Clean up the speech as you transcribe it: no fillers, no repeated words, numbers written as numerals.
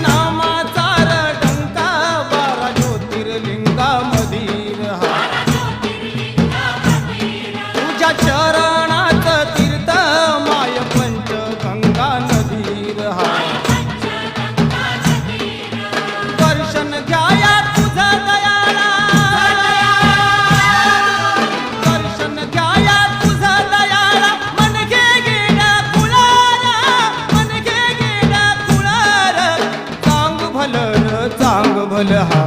नामाचा डंका 12 ज्योतिर्लिंगा मधीर हा तुझ्या चरणात तीर्थ माय पंचगंगा नदीर हा दर्शन घ्याया तुझं दयाळा दर्शन घ्याया तुझं दयाळा मन घे गेला कुळार मन घे गेला कुळार चांग भलं हा